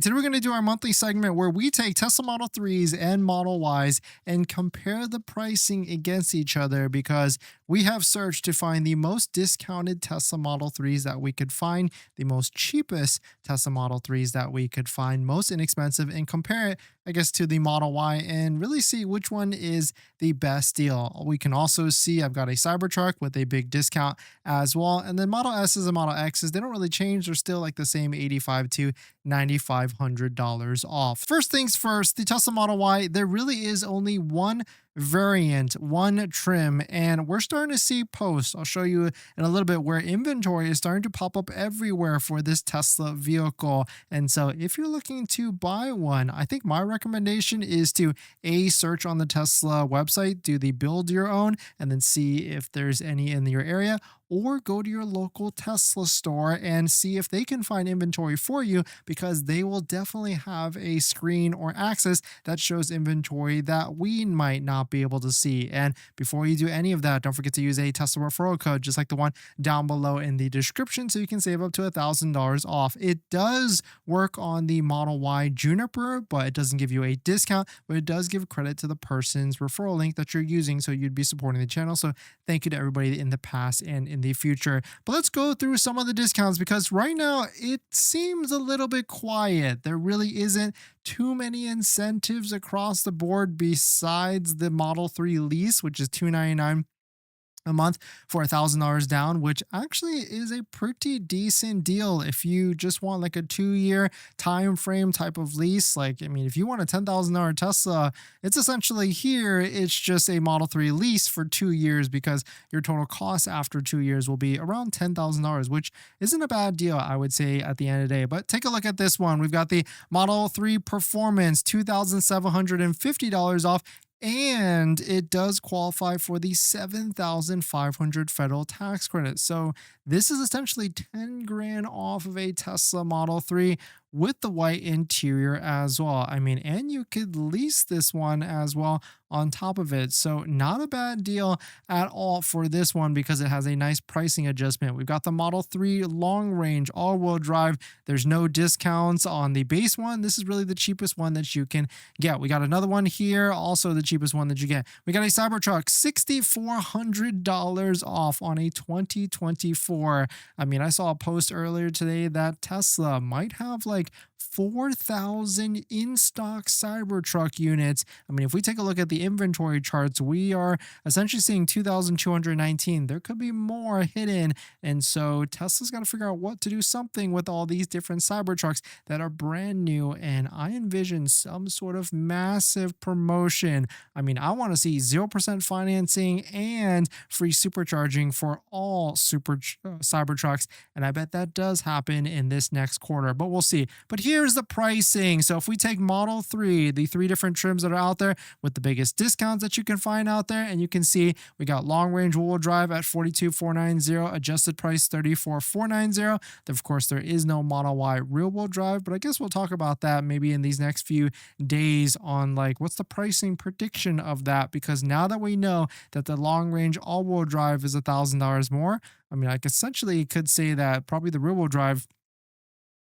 Today we're going to do our monthly segment where we take Tesla Model 3s and Model Ys and compare the pricing against each other because we have searched to find the most discounted Tesla Model 3s that we could find, the most cheapest Tesla Model 3s that we could find, most inexpensive, and compare it, I guess, to the Model Y and really see which one is the best deal. We can also see I've got a Cybertruck with a big discount as well. And then Model S's and Model X's, they don't really change. They're still like the same 85 to $9,500 off. First things first, the Tesla Model Y, there really is only one variant, one trim, and we're starting to see posts. I'll show you in a little bit where inventory is starting to pop up everywhere for this Tesla vehicle. And so if you're looking to buy one, I think my recommendation is to search on the Tesla website, do the build your own, and then see if there's any in your area, or go to your local Tesla store and see if they can find inventory for you, because they will definitely have a screen or access that shows inventory that we might not be able to see. And before you do any of that, don't forget to use a Tesla referral code, just like the one down below in the description, so you can save up to $1,000 off. It does work on the Model Y Juniper, but it doesn't give you a discount, but it does give credit to the person's referral link that you're using, so you'd be supporting the channel. So thank you to everybody in the past and in the future. But let's go through some of the discounts, because right now it seems a little bit quiet. There really isn't too many incentives across the board besides the Model 3 lease, which is $299 a month for $1,000 down, which actually is a pretty decent deal if you just want like a 2-year time frame type of lease. Like, I mean, if you want a $10,000 Tesla, it's essentially here. It's just a Model 3 lease for 2 years, because your total cost after 2 years will be around $10,000, which isn't a bad deal, I would say, at the end of the day. But take a look at this one. We've got the Model 3 Performance, $2,750 off, and it does qualify for the 7,500 federal tax credit. So this is essentially 10 grand off of a Tesla Model 3 with the white interior as well. I mean, and you could lease this one as well on top of it. So not a bad deal at all for this one, because it has a nice pricing adjustment. We've got the Model 3 long range all-wheel drive. There's no discounts on the base one. This is really the cheapest one that you can get. We got another one here, also the cheapest one that you get. We got a Cybertruck, $6,400 off on a 2024. I mean, I saw a post earlier today that Tesla might have like 4,000 in-stock Cybertruck units. I mean, if we take a look at the inventory charts, we are essentially seeing 2,219. There could be more hidden. And so Tesla's got to figure out what to do something with all these different Cybertrucks that are brand new. And I envision some sort of massive promotion. I mean, I want to see 0% financing and free supercharging for all Cybertrucks. And I bet that does happen in this next quarter, but we'll see. But here's the pricing. So if we take Model 3, the 3 different trims that are out there with the biggest discounts that you can find out there, and you can see we got long range wheel drive at $42,490, adjusted price $34,490. Of course, there is no Model Y rear wheel drive, but I guess we'll talk about that maybe in these next few days on like what's the pricing prediction of that, because now that we know that the long range all wheel drive is $1,000 more, I mean, I essentially could say that probably the rear wheel drive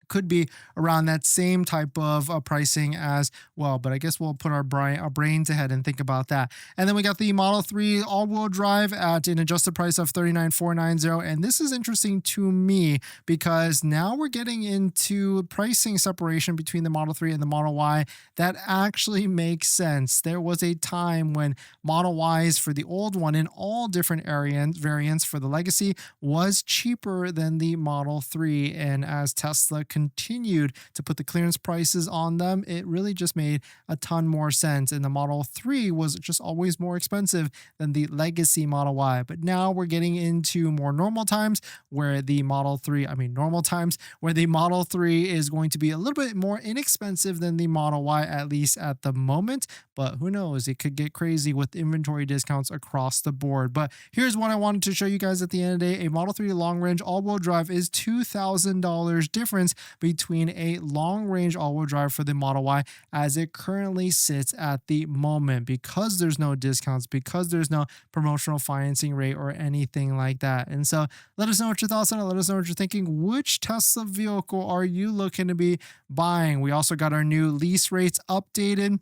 could be around that same type of pricing as well. But I guess we'll put our brains ahead and think about that. And then we got the Model 3 all-wheel drive at an adjusted price of $39,490. And this is interesting to me, because now we're getting into pricing separation between the Model 3 and the Model Y that actually makes sense. There was a time when Model Ys for the old one in all different variants for the Legacy was cheaper than the Model 3. And as Tesla continued to put the clearance prices on them, it really just made a ton more sense. And the Model 3 was just always more expensive than the Legacy Model Y. But now we're getting into more normal times where the Model 3, normal times where the Model 3 is going to be a little bit more inexpensive than the Model Y, at least at the moment. But who knows? It could get crazy with inventory discounts across the board. But here's what I wanted to show you guys at the end of the day. A Model 3 long range all-wheel drive is $2,000 difference between a long-range all-wheel drive for the Model Y as it currently sits at the moment, because there's no discounts, because there's no promotional financing rate or anything like that. And so let us know what your thoughts on it. Let us know what you're thinking. Which Tesla vehicle are you looking to be buying? We also got our new lease rates updated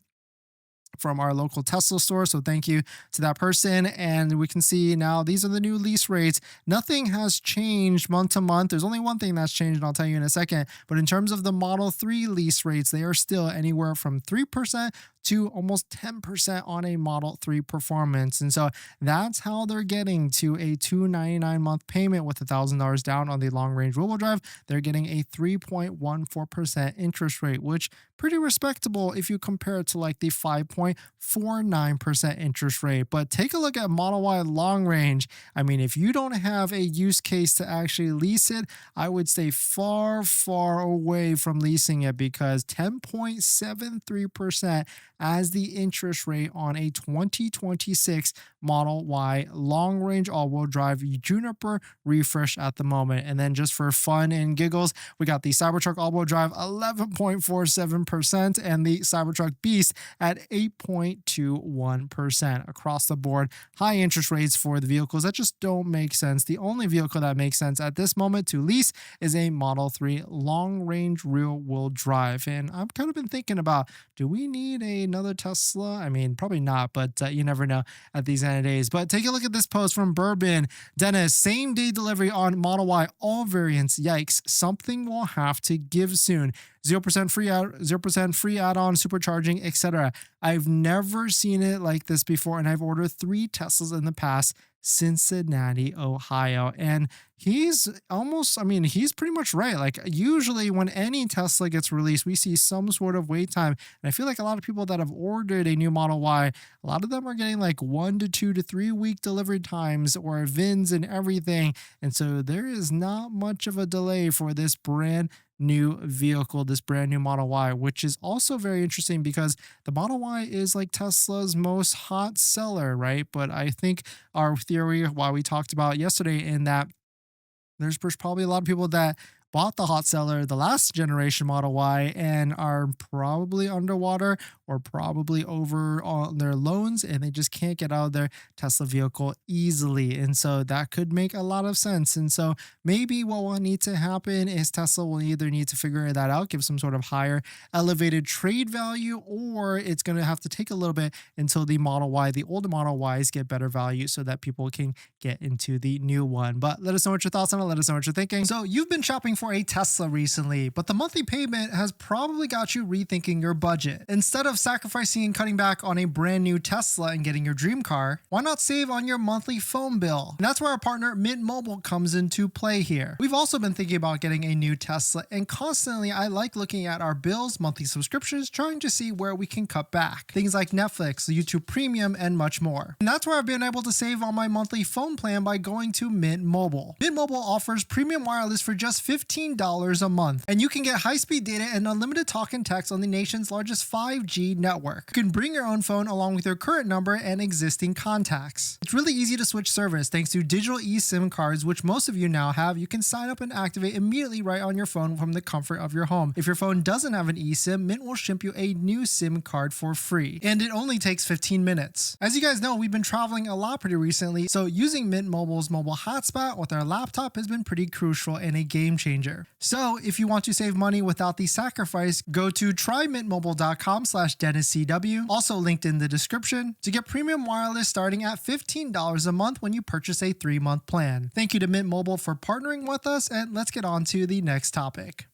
from our local Tesla store. So thank you to that person. And we can see now these are the new lease rates. Nothing has changed month to month. There's only one thing that's changed, and I'll tell you in a second. But in terms of the Model 3 lease rates, they are still anywhere from 3% to almost 10% on a Model 3 Performance. And so that's how they're getting to a $299 month payment with $1,000 down on the long-range rear-wheel drive. They're getting a 3.14% interest rate, which pretty respectable if you compare it to like the 5.49% interest rate. But take a look at Model Y long range. I mean, if you don't have a use case to actually lease it, I would stay far, far away from leasing it, because 10.73% as the interest rate on a 2026 Model Y long-range all-wheel drive Juniper refresh at the moment. And then just for fun and giggles, we got the Cybertruck all-wheel drive 11.47% and the Cybertruck Beast at 8.21% across the board. High interest rates for the vehicles that just don't make sense. The only vehicle that makes sense at this moment to lease is a Model 3 long-range rear-wheel drive. And I've kind of been thinking about, do we need another Tesla? I mean, probably not, but you never know at these end of days. But take a look at this post from Bourbon. Dennis, same day delivery on Model Y, all variants. Yikes, something will have to give soon. 0% free 0% free add-on, supercharging, etc. I've never seen it like this before, and I've ordered 3 Teslas in the past. Cincinnati, Ohio. And he's almost, I mean, he's pretty much right. Like, usually when any Tesla gets released, we see some sort of wait time. And I feel like a lot of people that have ordered a new Model Y, a lot of them are getting like 1 to 2 to 3 week delivery times or VINs and everything. And so there is not much of a delay for this brand new vehicle, this brand new Model Y, which is also very interesting because the Model Y is like Tesla's most hot seller, right? But I think our theory, why we talked about yesterday, in that there's probably a lot of people that bought the hot seller, the last generation Model Y, and are probably underwater or probably over on their loans, and they just can't get out of their Tesla vehicle easily. And so that could make a lot of sense. And so maybe what will need to happen is Tesla will either need to figure that out, give some sort of higher elevated trade value, or it's going to have to take a little bit until the Model Y, the older Model Ys, get better value so that people can get into the new one. But let us know what your thoughts on it. Let us know what you're thinking. So you've been shopping for a Tesla recently, but the monthly payment has probably got you rethinking your budget. Instead of sacrificing and cutting back on a brand new Tesla and getting your dream car, why not save on your monthly phone bill? And that's where our partner Mint Mobile comes into play here. We've also been thinking about getting a new Tesla, and constantly I like looking at our bills, monthly subscriptions, trying to see where we can cut back. Things like Netflix, YouTube Premium, and much more. And that's where I've been able to save on my monthly phone plan by going to Mint Mobile. Mint Mobile offers premium wireless for just $15 a month, and you can get high-speed data and unlimited talk and text on the nation's largest 5G network. You can bring your own phone along with your current number and existing contacts. It's really easy to switch service thanks to digital eSIM cards, which most of you now have. You can sign up and activate immediately right on your phone from the comfort of your home. If your phone doesn't have an eSIM, Mint will ship you a new SIM card for free, and it only takes 15 minutes. As you guys know, we've been traveling a lot pretty recently, so using Mint Mobile's mobile hotspot with our laptop has been pretty crucial and a game changer. So if you want to save money without the sacrifice, go to trymintmobile.com/DennisCW, also linked in the description, to get premium wireless starting at $15 a month when you purchase a 3-month plan. Thank you to Mint Mobile for partnering with us, and let's get on to the next topic.